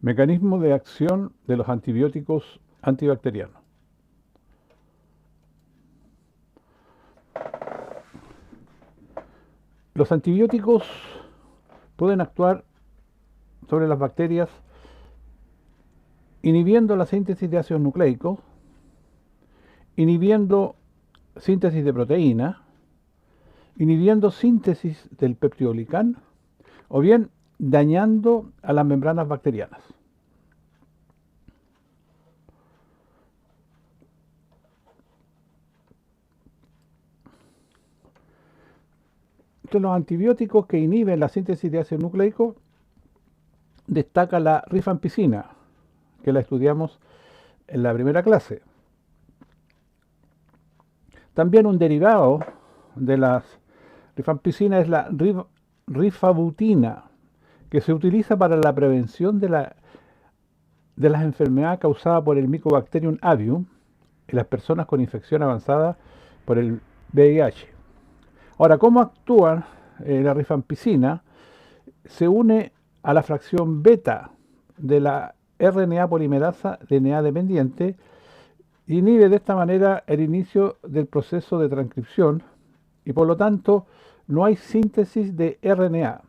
Mecanismo de acción de los antibióticos antibacterianos. Los antibióticos pueden actuar sobre las bacterias inhibiendo la síntesis de ácidos nucleicos, inhibiendo síntesis de proteína, inhibiendo síntesis del peptidoglicán o bien dañando a las membranas bacterianas. Entre los antibióticos que inhiben la síntesis de ácido nucleico destaca la rifampicina, que la estudiamos en la primera clase. También un derivado de la rifampicina es la rifabutina, que se utiliza para la prevención de las enfermedades causadas por el Mycobacterium avium en las personas con infección avanzada por el VIH. Ahora, ¿cómo actúa la rifampicina? Se une a la fracción beta de la RNA polimerasa DNA dependiente e inhibe de esta manera el inicio del proceso de transcripción y por lo tanto no hay síntesis de RNA.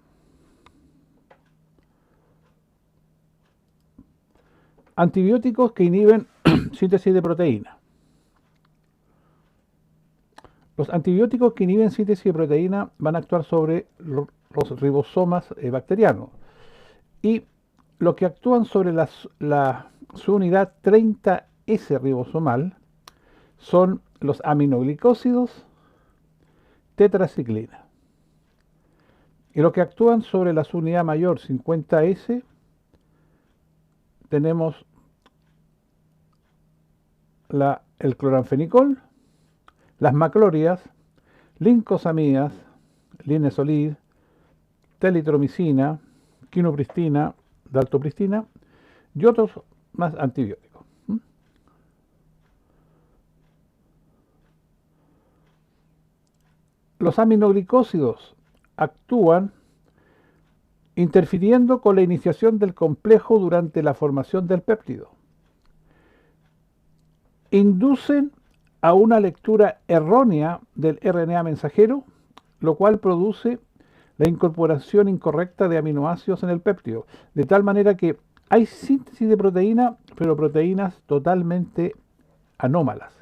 Antibióticos que inhiben síntesis de proteína. Los antibióticos que inhiben síntesis de proteína van a actuar sobre los ribosomas bacterianos y los que actúan sobre su unidad 30S ribosomal son los aminoglicósidos tetraciclina. Y los que actúan sobre la subunidad mayor 50S tenemos el cloranfenicol, las maclóridas, lincosamidas, linesolid, telitromicina, quinupristina, daltopristina y otros más antibióticos. Los aminoglicósidos actúan interfiriendo con la iniciación del complejo durante la formación del péptido. Inducen a una lectura errónea del RNA mensajero, lo cual produce la incorporación incorrecta de aminoácidos en el péptido, de tal manera que hay síntesis de proteína, pero proteínas totalmente anómalas.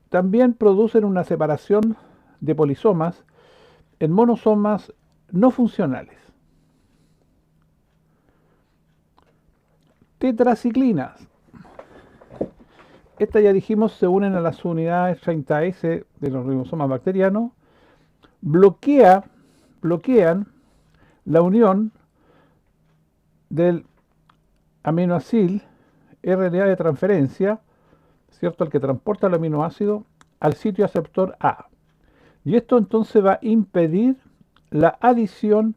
También producen una separación de polisomas en monosomas no funcionales. Tetraciclinas. Estas ya dijimos se unen a las unidades 30S de los ribosomas bacterianos, bloquean la unión del aminoácido RNA de transferencia, ¿cierto?, el que transporta el aminoácido al sitio aceptor A. Y esto entonces va a impedir la adición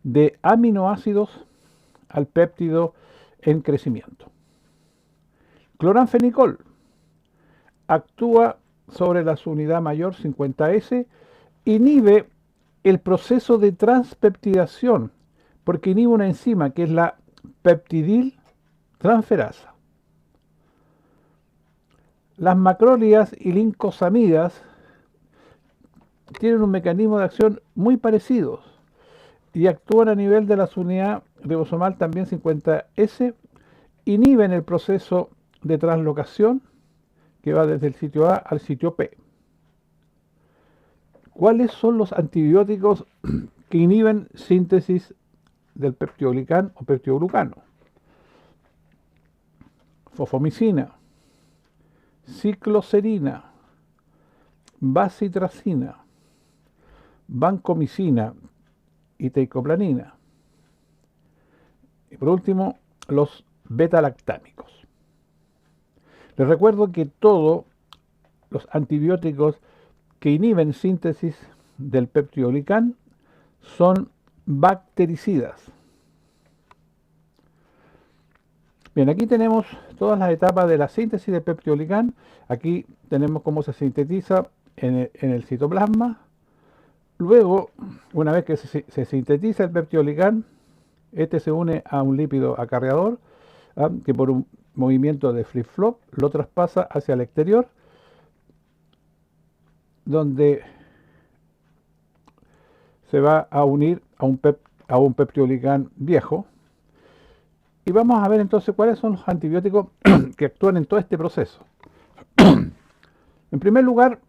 de aminoácidos al péptido en crecimiento. Cloranfenicol actúa sobre la subunidad mayor 50S, inhibe el proceso de transpeptidación porque inhibe una enzima que es la peptidil transferasa. Las macrólidas y lincosamidas tienen un mecanismo de acción muy parecidos y actúan a nivel de la subunidad ribosomal también 50S, inhiben el proceso de translocación que va desde el sitio A al sitio P. ¿Cuáles son los antibióticos que inhiben síntesis del peptidoglicán o peptidoglucano? Fosfomicina, cicloserina, bacitracina, vancomicina y teicoplanina. Y por último, los beta-lactámicos. Les recuerdo que todos los antibióticos que inhiben síntesis del peptidoglicán son bactericidas. Bien, aquí tenemos todas las etapas de la síntesis del peptidoglicán. Aquí tenemos cómo se sintetiza en el citoplasma. Luego, una vez que se sintetiza el peptidoglicán, Este se une a un lípido acarreador, que por un movimiento de flip-flop lo traspasa hacia el exterior, donde se va a unir a un peptidolicán viejo. Y vamos a ver entonces cuáles son los antibióticos que actúan en todo este proceso. En primer lugar,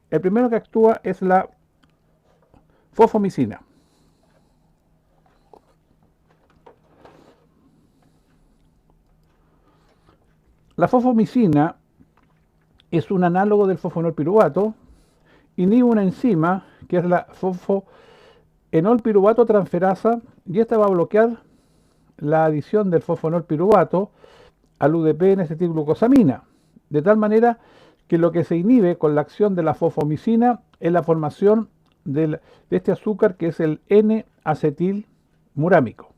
el primero que actúa es la fosfomicina. La fosfomicina es un análogo del fosfonolpiruvato, inhibe una enzima que es la fosfoenolpiruvato transferasa, y esta va a bloquear la adición del fosfonolpiruvato al UDP en acetilglucosamina, de tal manera que lo que se inhibe con la acción de la fosfomicina es la formación de este azúcar, que es el N-acetilmurámico.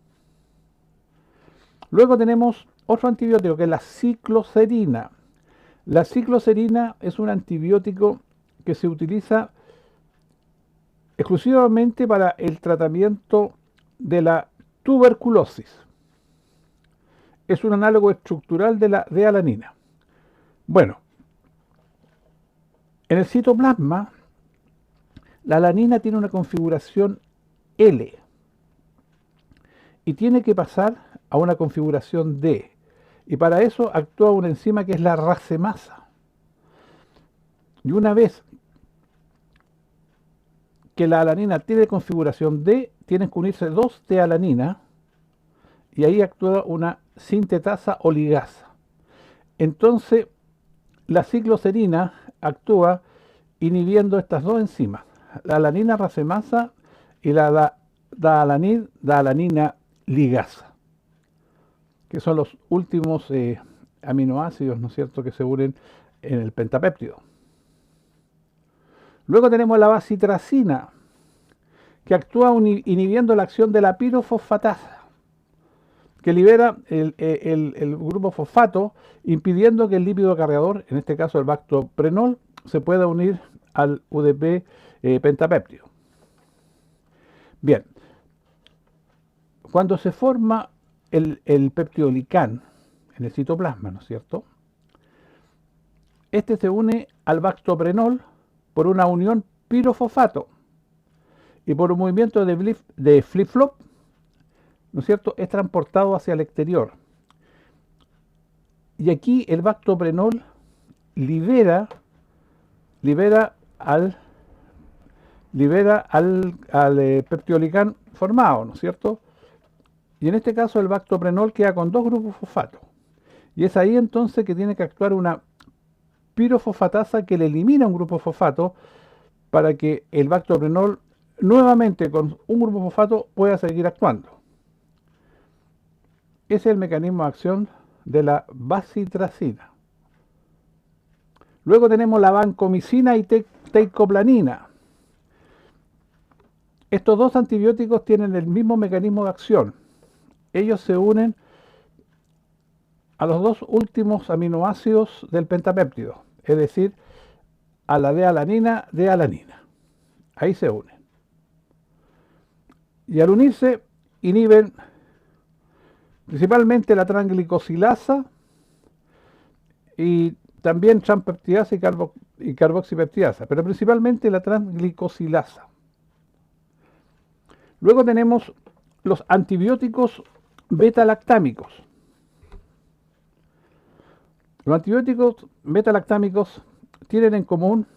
Luego tenemos otro antibiótico que es la cicloserina. La cicloserina es un antibiótico que se utiliza exclusivamente para el tratamiento de la tuberculosis. Es un análogo estructural de la D-alanina. Bueno, en el citoplasma, la alanina tiene una configuración L y tiene que pasar a una configuración D. Y para eso actúa una enzima que es la racemasa. Y una vez que la alanina tiene configuración D, tienen que unirse dos D-alanina y ahí actúa una sintetasa o ligasa. Entonces, la cicloserina actúa inhibiendo estas dos enzimas, la alanina racemasa y la D-alanina ligasa, que son los últimos aminoácidos, ¿no es cierto?, que se unen en el pentapéptido. Luego tenemos la bacitracina, que actúa inhibiendo la acción de la pirofosfatasa, que libera el grupo fosfato, impidiendo que el lípido acarreador, en este caso el bactoprenol, se pueda unir al UDP pentapéptido. Bien, cuando se forma el peptidolicán en el citoplasma, ¿no es cierto?, este se une al bactoprenol por una unión pirofosfato y por un movimiento de flip-flop, ¿no es cierto?, es transportado hacia el exterior. Y aquí el bactoprenol libera al peptidolicán formado, ¿no es cierto? Y en este caso el bactoprenol queda con dos grupos fosfato. Y es ahí entonces que tiene que actuar una pirofosfatasa que le elimina un grupo fosfato para que el bactoprenol nuevamente con un grupo fosfato pueda seguir actuando. Ese es el mecanismo de acción de la bacitracina. Luego tenemos la vancomicina y teicoplanina. Estos dos antibióticos tienen el mismo mecanismo de acción. Ellos se unen a los dos últimos aminoácidos del pentapéptido, es decir, a la D-alanina. Ahí se unen. Y al unirse, inhiben principalmente la transglicosilasa y también transpeptidasa y carboxipeptidasa, pero principalmente la transglicosilasa. Luego tenemos los antibióticos beta-lactámicos. Los antibióticos beta-lactámicos tienen en común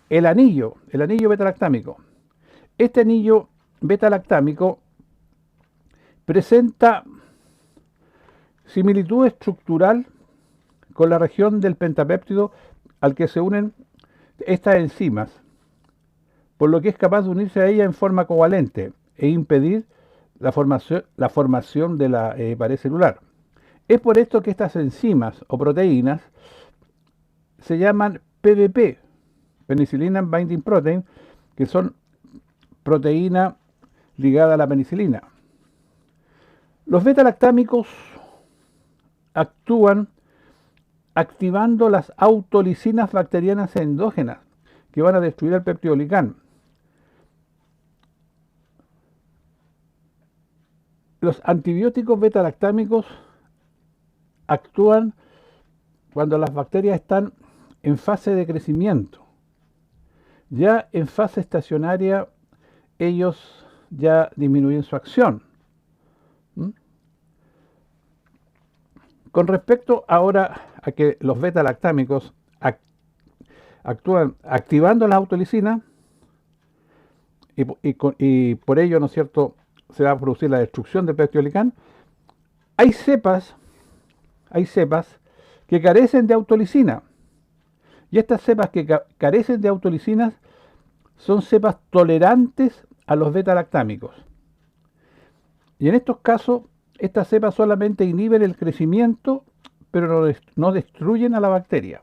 el anillo beta-lactámico. Este anillo beta-lactámico presenta similitud estructural con la región del pentapéptido al que se unen estas enzimas, por lo que es capaz de unirse a ella en forma covalente e impedir la formación de la pared celular. Es por esto que estas enzimas o proteínas se llaman PBP, Penicillin Binding Protein, que son proteína ligada a la penicilina. Los beta-lactámicos actúan activando las autolisinas bacterianas endógenas que van a destruir el peptidolicán. Los antibióticos beta-lactámicos actúan cuando las bacterias están en fase de crecimiento. Ya en fase estacionaria, ellos ya disminuyen su acción. ¿Mm? Con respecto ahora a que los beta-lactámicos actúan activando las autolisinas y por ello, ¿no es cierto?, se va a producir la destrucción del peptidolicán. Hay cepas que carecen de autolisina. Y estas cepas que carecen de autolisinas son cepas tolerantes a los beta-lactámicos. Y en estos casos, estas cepas solamente inhiben el crecimiento, pero no destruyen a la bacteria.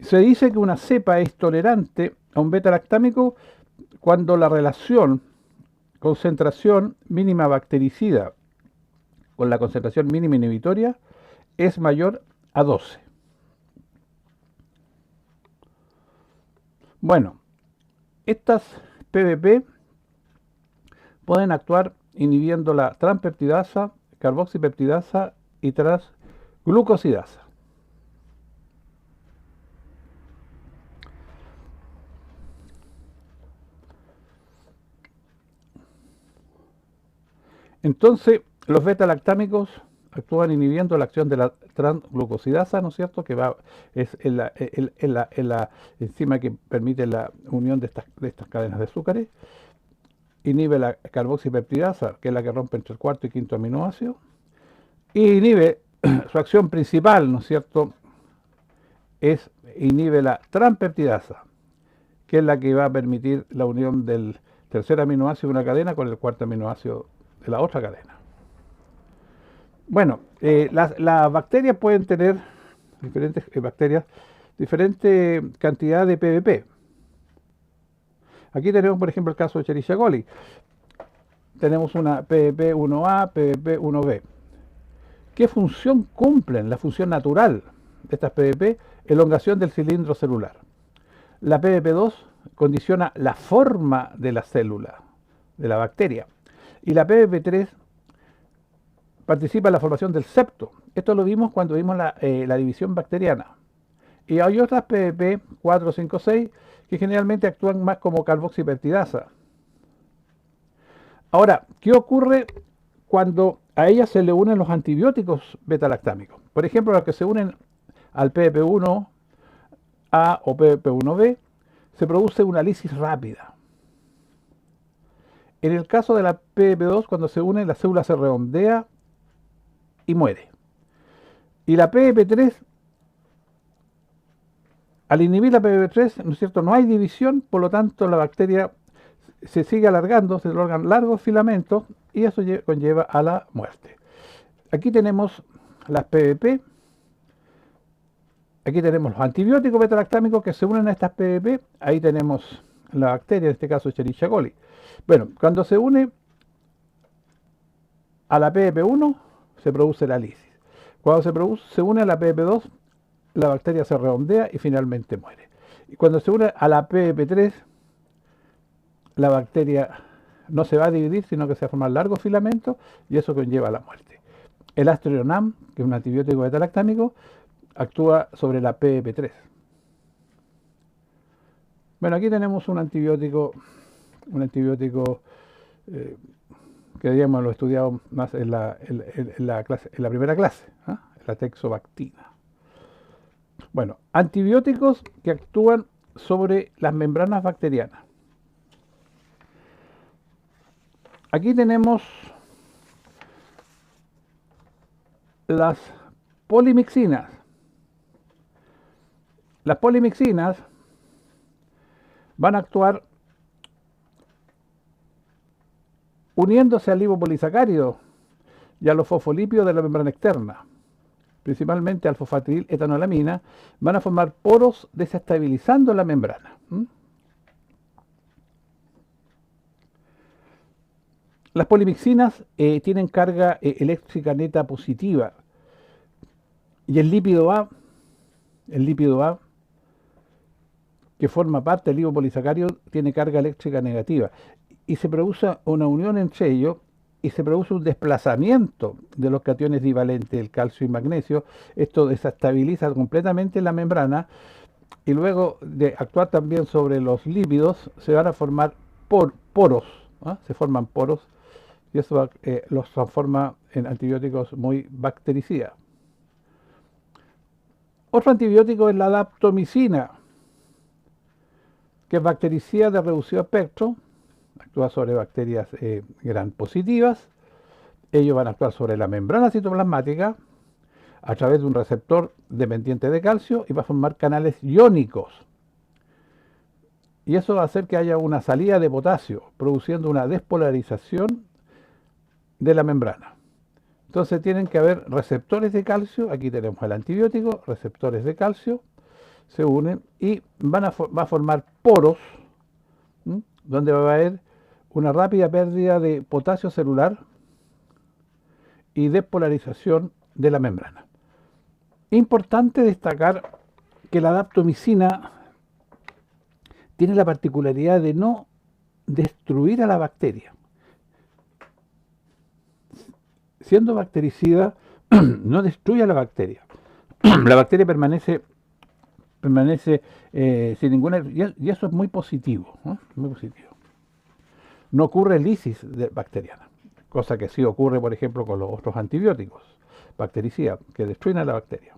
Se dice que una cepa es tolerante a un beta-lactámico cuando la relación concentración mínima bactericida con la concentración mínima inhibitoria es mayor a 12. Bueno, estas PBP pueden actuar inhibiendo la transpeptidasa, carboxipeptidasa y transglucosidasa. Entonces, los beta-lactámicos actúan inhibiendo la acción de la transglucosidasa, ¿no es cierto?, que es la enzima que permite la unión de estas cadenas de azúcares. Inhibe la carboxipeptidasa, que es la que rompe entre el cuarto y quinto aminoácido. Y inhibe su acción principal, ¿no es cierto?, inhibe la transpeptidasa, que es la que va a permitir la unión del tercer aminoácido de una cadena con el cuarto aminoácido de la otra cadena. Bueno, las bacterias pueden tener diferente cantidad de PBP. Aquí tenemos, por ejemplo, el caso de Escherichia coli. Tenemos una PBP1A, PBP1B. ¿Qué función cumplen? La función natural de estas PBP, elongación del cilindro celular. La PBP2 condiciona la forma de la célula, de la bacteria. Y la PBP3 participa en la formación del septo. Esto lo vimos cuando vimos la división bacteriana. Y hay otras PBP 4, 5, 6 que generalmente actúan más como carboxipeptidasa. Ahora, ¿qué ocurre cuando a ellas se le unen los antibióticos beta-lactámicos? Por ejemplo, los que se unen al PBP1A o PBP1B, se produce una lisis rápida. En el caso de la PBP2, cuando se une, la célula se redondea y muere. Y la PBP3, al inhibir la PBP3, ¿no es cierto?, no hay división, por lo tanto la bacteria se sigue alargando, se alargan largos filamentos y eso conlleva a la muerte. Aquí tenemos las PBP, aquí tenemos los antibióticos beta-lactámicos que se unen a estas PBP, ahí tenemos la bacteria, en este caso Escherichia coli. Bueno, cuando se une a la PBP1 se produce la lisis. Cuando se une a la PBP2, la bacteria se redondea y finalmente muere. Y cuando se une a la PBP3, la bacteria no se va a dividir, sino que se va a formar largos filamentos y eso conlleva a la muerte. El Astrionam, que es un antibiótico beta-lactámico, actúa sobre la PBP3. Bueno, aquí tenemos un antibiótico que digamos lo he estudiado más en la primera clase, ¿eh? La teixobactina. Bueno, antibióticos que actúan sobre las membranas bacterianas. Aquí tenemos las polimixinas. Las polimixinas van a actuar uniéndose al lipopolisacárido y a los fosfolípidos de la membrana externa, principalmente al fosfatil etanolamina, van a formar poros desestabilizando la membrana. Las polimixinas tienen carga eléctrica neta positiva y el lípido A, que forma parte del lipopolisacárido, tiene carga eléctrica negativa. y se produce una unión entre ellos y se produce un desplazamiento de los cationes divalentes, el calcio y magnesio. Esto desestabiliza completamente la membrana y luego de actuar también sobre los lípidos se van a formar poros, ¿ah? Se forman poros y eso los transforma en antibióticos muy bactericidas. Otro antibiótico es la daptomicina, que es bactericida de reducido espectro, actúa sobre bacterias gram positivas. Ellos van a actuar sobre la membrana citoplasmática a través de un receptor dependiente de calcio y va a formar canales iónicos. Y eso va a hacer que haya una salida de potasio, produciendo una despolarización de la membrana. Entonces tienen que haber receptores de calcio, aquí tenemos el antibiótico, receptores de calcio, se unen y va a formar poros, donde va a haber una rápida pérdida de potasio celular y despolarización de la membrana. Importante destacar que la daptomicina tiene la particularidad de no destruir a la bacteria. Siendo bactericida, no destruye a la bacteria. La bacteria permanece sin ninguna... Y eso es muy positivo, ¿no? Muy positivo. No ocurre lisis bacteriana, cosa que sí ocurre, por ejemplo, con los otros antibióticos bactericidas que destruyen a la bacteria.